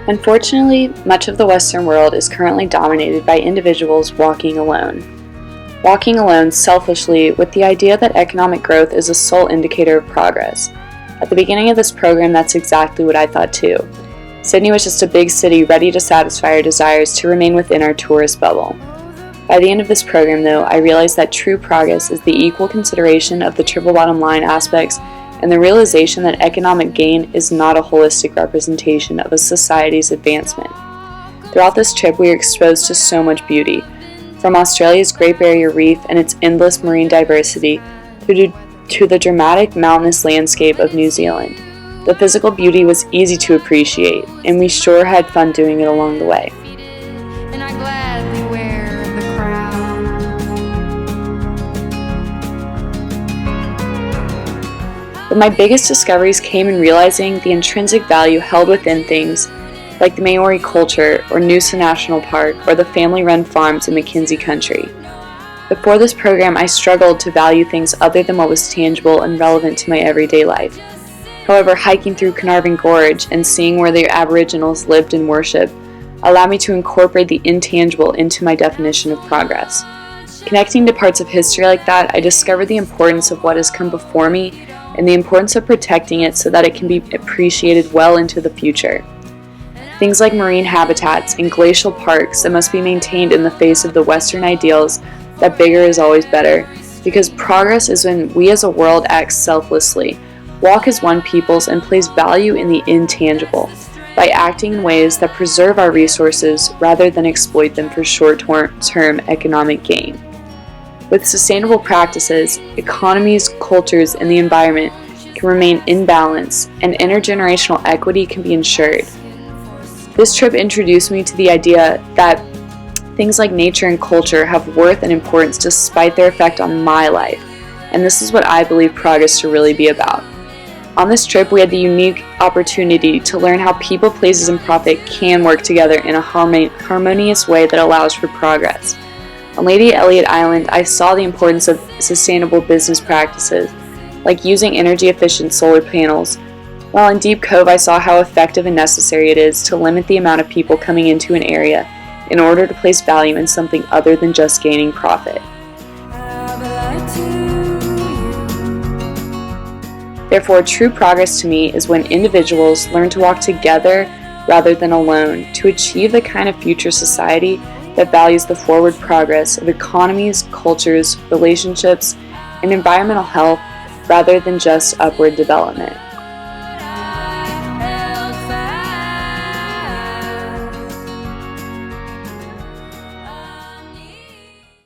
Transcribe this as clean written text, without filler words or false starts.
Unfortunately, much of the Western world is currently dominated by individuals walking alone. Walking alone selfishly with the idea that economic growth is a sole indicator of progress. At the beginning of this program, that's exactly what I thought too. Sydney was just a big city ready to satisfy our desires to remain within our tourist bubble. By the end of this program, though, I realized that true progress is the equal consideration of the triple bottom line aspects and the realization that economic gain is not a holistic representation of a society's advancement. Throughout this trip, we were exposed to so much beauty, from Australia's Great Barrier Reef and its endless marine diversity to the dramatic mountainous landscape of New Zealand. The physical beauty was easy to appreciate, and we sure had fun doing it along the way. But my biggest discoveries came in realizing the intrinsic value held within things like the Maori culture or Noosa National Park or the family-run farms in Mackenzie Country. Before this program, I struggled to value things other than what was tangible and relevant to my everyday life. However, hiking through Carnarvon Gorge and seeing where the Aboriginals lived and worshipped allowed me to incorporate the intangible into my definition of progress. Connecting to parts of history like that, I discovered the importance of what has come before me and the importance of protecting it so that it can be appreciated well into the future. Things like marine habitats and glacial parks that must be maintained in the face of the Western ideals that bigger is always better, because progress is when we as a world act selflessly, walk as one peoples, and place value in the intangible by acting in ways that preserve our resources rather than exploit them for short-term economic gain. With sustainable practices, economies, cultures, and the environment can remain in balance, and intergenerational equity can be ensured. This trip introduced me to the idea that things like nature and culture have worth and importance despite their effect on my life, and this is what I believe progress to really be about. On this trip, we had the unique opportunity to learn how people, places, and profit can work together in a harmonious way that allows for progress. On Lady Elliot Island, I saw the importance of sustainable business practices, like using energy-efficient solar panels, while in Deep Cove, I saw how effective and necessary it is to limit the amount of people coming into an area in order to place value in something other than just gaining profit. Therefore, true progress to me is when individuals learn to walk together rather than alone to achieve the kind of future society that values the forward progress of economies, cultures, relationships, and environmental health rather than just upward development.